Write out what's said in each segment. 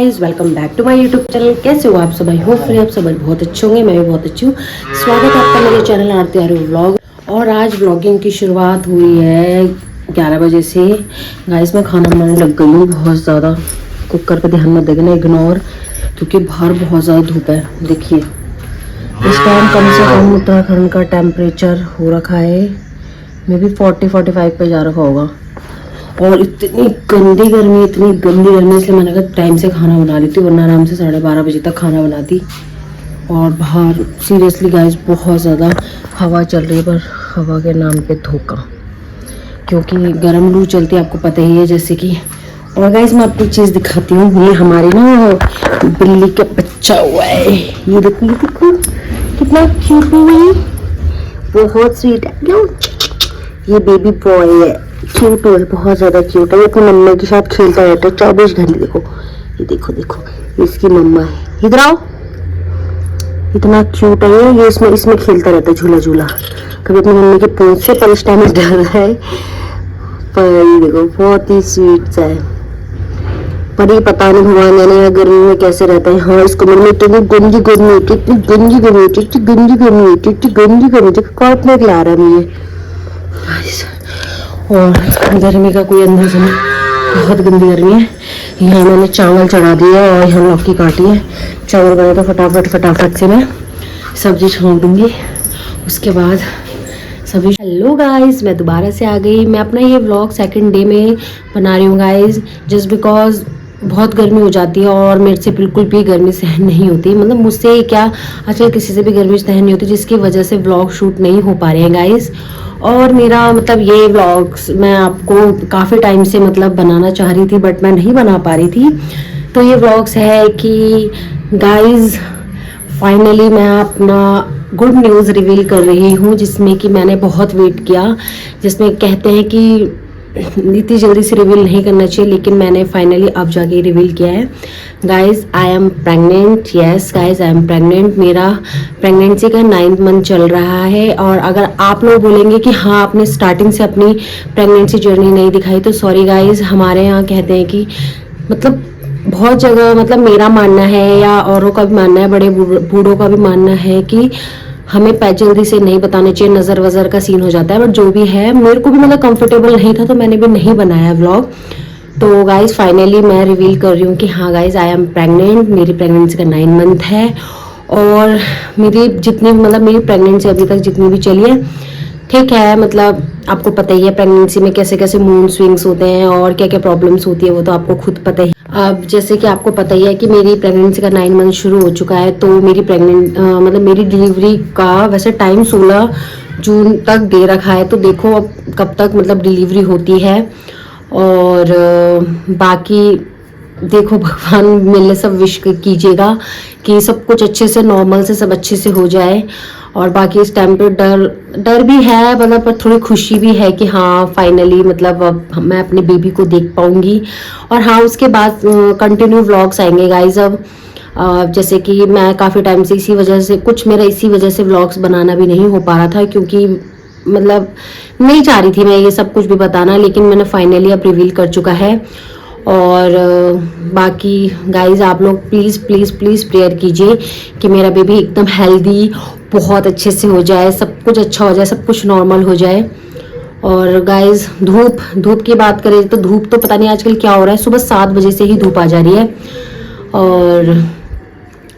Guys, welcome back to my YouTube channel. कैसे हो आप सब? आई होप आप सब बहुत अच्छे होंगे। मैं भी बहुत अच्छी हूँ। स्वागत है आपका मेरे चैनल आरती आरू व्लॉग। और आज व्लॉगिंग की शुरुआत हुई है 11 बजे से। गाइस मैं खाना बनाने लग गई हूँ बहुत ज़्यादा। कुकर पे ध्यान मत देना, इग्नोर, क्योंकि बाहर बहुत ज़्यादा धूप है। देखिए इस टाइम कम से कम उत्तराखंड का टेम्परेचर हो रखा है, मे बी 40-45 पे जा रखा होगा। और इतनी गंदी गर्मी, इसलिए मैंने कहा टाइम से खाना बना लेती, वरना आराम से 12:30 बजे तक खाना बनाती। और बाहर सीरियसली गाइस बहुत ज़्यादा हवा चल रही है, पर हवा के नाम पे धोखा, क्योंकि गर्म लू चलती है, आपको पता ही है जैसे कि। और गाइस मैं आपको चीज़ दिखाती हूँ। ये हमारी ना बिल्ली का बच्चा हुआ है। ये देखो कितना क्यूट है, बहुत स्वीट है। ये बेबी बॉय है, क्यूट है, बहुत ज़्यादा क्यूट है। ये अपनी मम्मा के साथ खेलता रहता है 24 घंटे। देखो ये देखो इसकी मम्मा है। इधर आओ, इतना क्यूट है ये। इसमें खेलता रहता है, झूला झूला। कभी अपनी मम्मी के पूंछ से, पर इस टाइम डर रहा है। पर ये देखो बहुत ही स्वीट सा है। पर ये पता नहीं भगवान जाने गर्मी में कैसे रहता है। हाँ इसको मेरे में इतनी गंदी गर्मी होती है, इतनी गंदी गर्मी होती है, इतनी गंदी गर्मी होती है, इतनी गंदी गर्मी होती है। काटने के ला रहा है मुझे। और गर्मी का कोई अंदाजा नहीं, बहुत गंदी गर्मी है। यहाँ मैंने चावल चढ़ा दिया है और यहाँ लौकी काटी है। चावल बने तो फटाफट से मैं सब्जी छोड़ दूँगी, उसके बाद सब्जी। हेलो गाइस, मैं दोबारा से आ गई। मैं अपना ये व्लॉग सेकंड डे में बना रही हूँ गाइस, जस्ट बिकॉज बहुत गर्मी हो जाती है और मेरे से बिल्कुल भी गर्मी सहन नहीं होती। मतलब मुझसे क्या, आजकल किसी से भी गर्मी सहन नहीं होती, जिसकी वजह से व्लॉग शूट नहीं हो पा रहे हैं गाइस। और मेरा मतलब ये व्लॉग्स मैं आपको काफ़ी टाइम से मतलब बनाना चाह रही थी, बट मैं नहीं बना पा रही थी। तो ये व्लॉग्स है कि गाइस फाइनली मैं अपना गुड न्यूज़ रिवील कर रही हूँ, जिसमें कि मैंने बहुत वेट किया। जिसमें कहते हैं कि इतनी जल्दी से रिवील नहीं करना चाहिए, लेकिन मैंने फाइनली अब जाके रिवील किया है। Guys I am pregnant. Yes guys I am pregnant. मेरा प्रेगनेंसी का 9th मंथ चल रहा है। और अगर आप लोग बोलेंगे कि हाँ आपने स्टार्टिंग से अपनी प्रेगनेंसी जर्नी नहीं दिखाई, तो सॉरी गाइज। हमारे यहाँ कहते हैं कि मतलब बहुत जगह, मतलब मेरा मानना है या औरों का भी मानना है, बड़े बूढ़ों का भी मानना है कि हमें जल्दी से नहीं बताना चाहिए, नज़र वज़र का सीन हो जाता है। बट जो भी है, मेरे को भी मतलब कंफर्टेबल नहीं था, तो मैंने भी नहीं बनाया व्लॉग। तो गाइज फाइनली मैं रिवील कर रही हूँ कि हाँ गाइज आई एम प्रेग्नेंट। मेरी प्रेगनेंसी का 9 मंथ है। और मेरी जितनी मतलब मेरी प्रेगनेंसी अभी तक जितनी भी चली है ठीक है। मतलब आपको पता ही है प्रेगनेंसी में कैसे कैसे मूड स्विंग्स होते हैं और क्या क्या प्रॉब्लम्स होती है, वो तो आपको खुद पता ही। अब जैसे कि आपको पता ही है कि मेरी प्रेगनेंसी का 9 मंथ शुरू हो चुका है। तो मेरी मतलब मेरी डिलीवरी का वैसे टाइम 16 जून तक दे रखा है। तो देखो अब कब तक मतलब डिलीवरी होती है। और बाकी देखो भगवान मिलने सब विश कीजिएगा कि सब कुछ अच्छे से नॉर्मल से सब अच्छे से हो जाए। और बाकी इस टाइम पे डर भी है, मतलब पर थोड़ी खुशी भी है कि हाँ फाइनली मतलब अब मैं अपने बेबी को देख पाऊंगी। और हाँ उसके बाद कंटिन्यू व्लॉग्स आएंगे गाइज। अब जैसे कि मैं काफ़ी टाइम से इसी वजह से व्लॉग्स बनाना भी नहीं हो पा रहा था, क्योंकि मतलब नहीं चाह रही थी मैं ये सब कुछ भी बताना, लेकिन मैंने फाइनली अब रिवील कर चुका है। और बाकी गाइज आप लोग प्लीज़ प्लीज़ प्लीज़ प्रेयर कीजिए कि मेरा बेबी एकदम हेल्दी बहुत अच्छे से हो जाए, सब कुछ अच्छा हो जाए, सब कुछ नॉर्मल हो जाए। और गाइज धूप की बात करें तो धूप तो पता नहीं आजकल क्या हो रहा है। सुबह 7 बजे से ही धूप आ जा रही है, और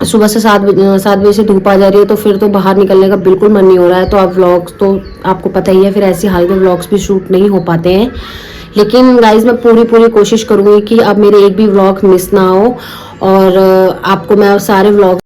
सुबह से 7 बजे से धूप आ जा रही है, तो फिर तो बाहर निकलने का बिल्कुल मन नहीं हो रहा है। तो आप व्लॉग्स तो आपको पता ही है, फिर ऐसी हाल में व्लॉग्स भी शूट नहीं हो पाते हैं। लेकिन गाइज मैं पूरी कोशिश करूँगी कि अब मेरे एक भी व्लॉग मिस ना हो, और आपको मैं सारे व्लॉग